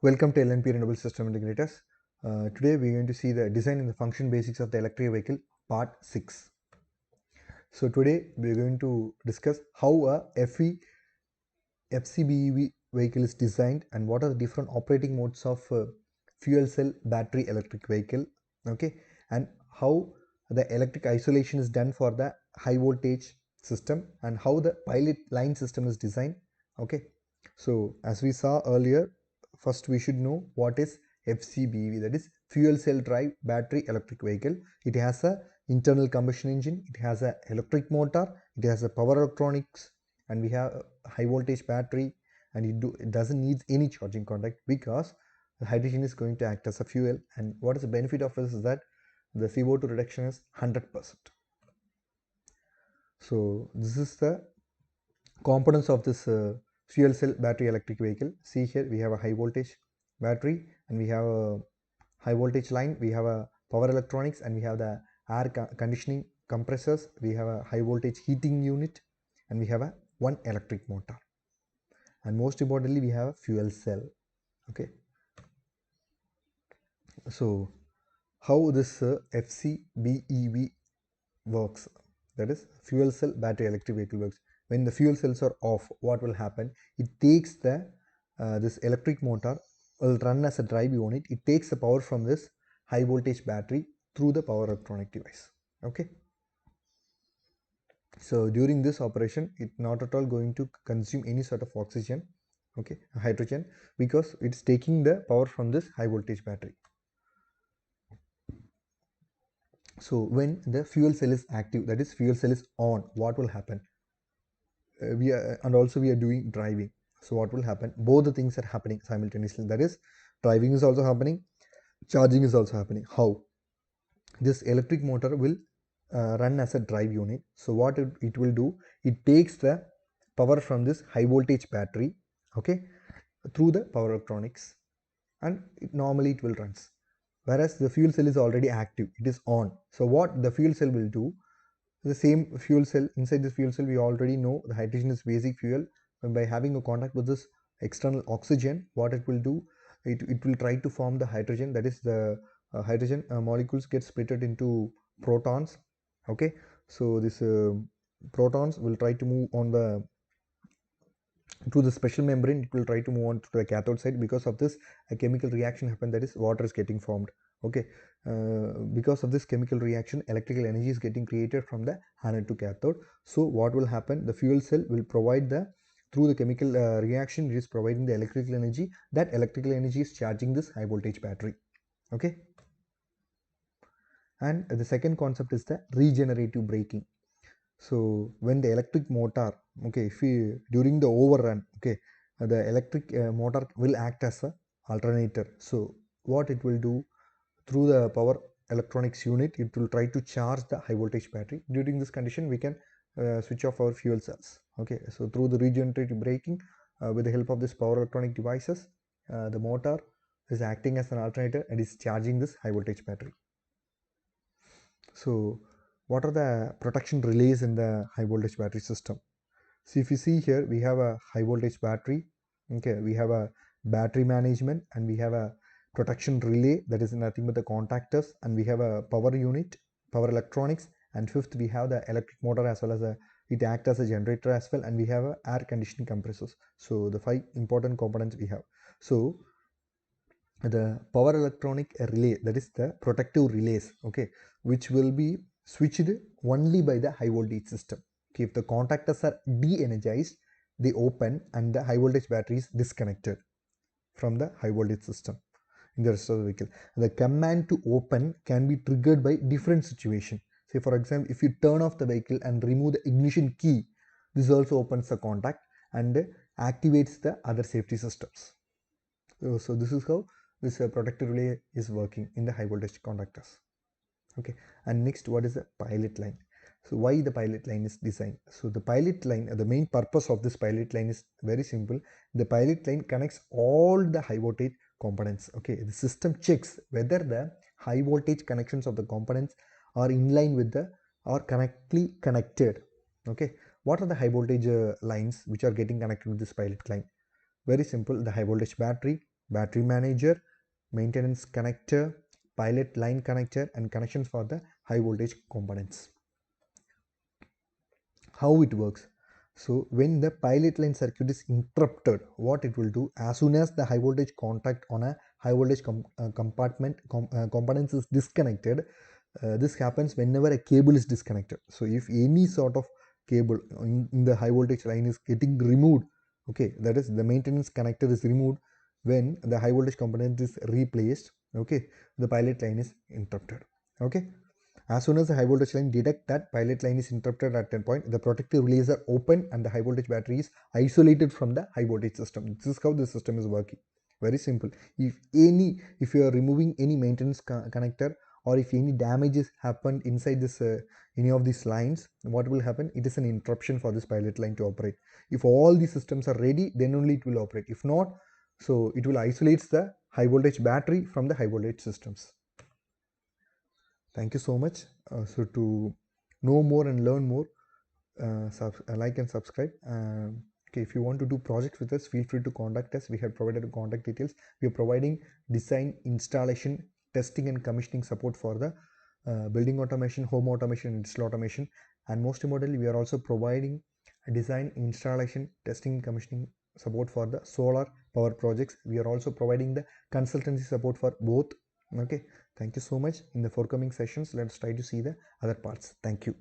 Welcome to LNP Renewable System Integrators. Today we are going to see the design and the function basics of the electric vehicle part 6. So today we are going to discuss how a FCBEV vehicle is designed and what are the different operating modes of fuel cell battery electric vehicle, okay, and how the electric isolation is done for the high voltage system and how the pilot line system is designed, okay. So as we saw earlier, first we should know what is FCBEV, that is fuel cell drive battery electric vehicle. It has a internal combustion engine, it has a electric motor, it has a power electronics, and we have a high voltage battery, and it doesn't need any charging contact because the hydrogen is going to act as a fuel. And what is the benefit of this is that the CO2 reduction is 100%. So this is the components of this fuel cell battery electric vehicle. See here we have a high voltage battery and we have a high voltage line, we have a power electronics, and we have the air conditioning compressors, we have a high voltage heating unit, and we have a one electric motor, and most importantly we have a fuel cell, okay. So how this FCBEV works, that is fuel cell battery electric vehicle works. When the fuel cells are off, what will happen, it takes the this electric motor will run as a drive unit. It takes the power from this high voltage battery through the power electronic device, okay. So during this operation it not at all going to consume any sort of oxygen, okay, hydrogen, because it's taking the power from this high voltage battery. So when the fuel cell is active, that is fuel cell is on, what will happen, and also we are doing driving. So what will happen, both the things are happening simultaneously, that is driving is also happening, charging is also happening. How this electric motor will run as a drive unit. So what it will do, it takes the power from this high voltage battery, okay, through the power electronics, and normally it will runs. Whereas the fuel cell is already active, it is on. So what the fuel cell will do, the same fuel cell, inside this fuel cell we already know the hydrogen is basic fuel. By having a contact with this external oxygen, what it will do, it will try to form the hydrogen, that is the hydrogen molecules get split into protons, okay. So this protons will try to move on the through the special membrane, it will try to move on to the cathode side. Because of this a chemical reaction happen, that is water is getting formed, okay. Because of this chemical reaction electrical energy is getting created from the anode to cathode. So what will happen, the fuel cell will provide the through the chemical reaction, it is providing the electrical energy. That electrical energy is charging this high voltage battery, okay. And the second concept is the regenerative braking. So when the electric motor, okay, if we during the overrun, okay, the electric motor will act as a alternator. So what it will do, through the power electronics unit, it will try to charge the high voltage battery. During this condition we can switch off our fuel cells, okay. So through the regenerative braking, with the help of this power electronic devices, the motor is acting as an alternator and is charging this high voltage battery. So what are the protection relays in the high voltage battery system? So if you see here, we have a high voltage battery, okay, we have a battery management, and we have a protection relay, that is nothing but the contactors, and we have a power unit, power electronics, and fifth we have the electric motor as well as it acts as a generator as well, and we have a air conditioning compressors. So the 5 important components we have. So the power electronic relay, that is the protective relays, okay, which will be switched only by the high voltage system, okay. If the contactors are de-energized, they open and the high voltage battery is disconnected from the high voltage system in the rest of the vehicle. The command to open can be triggered by different situation. Say for example, if you turn off the vehicle and remove the ignition key, this also opens the contact and activates the other safety systems. So this is how this protective relay is working in the high voltage contactors, okay. And next, what is the pilot line? So why the pilot line is designed? So the pilot line, the main purpose of this pilot line is very simple. The pilot line connects all the high voltage components, okay. The system checks whether the high voltage connections of the components are in line with the or correctly connected, okay. What are the high voltage lines which are getting connected with this pilot line? Very simple, the high voltage battery, battery manager, maintenance connector, pilot line connector, and connections for the high voltage components. How it works? So when the pilot line circuit is interrupted, what it will do, as soon as the high voltage contact on a high voltage components is disconnected, this happens whenever a cable is disconnected. So if any sort of cable in the high voltage line is getting removed, okay, that is the maintenance connector is removed, when the high voltage component is replaced, okay, the pilot line is interrupted. Okay, as soon as the high voltage line detect that pilot line is interrupted at that point, the protective relays are open and the high voltage battery is isolated from the high voltage system. This is how the system is working. Very simple. If you are removing any maintenance connector, or if any damages happened inside this any of these lines, what will happen? It is an interruption for this pilot line to operate. If all these systems are ready, then only it will operate. If not, so it will isolate the high voltage battery from the high voltage systems. Thank you so much. So to know more and learn more, like and subscribe. Okay, if you want to do projects with us, feel free to contact us. We have provided contact details. We are providing design, installation, testing, and commissioning support for the building automation, home automation, and digital automation. And most importantly, we are also providing design, installation, testing, and commissioning support for the solar power projects. We are also providing the consultancy support for both. Okay, thank you so much. In the forthcoming sessions, let's try to see the other parts. Thank you.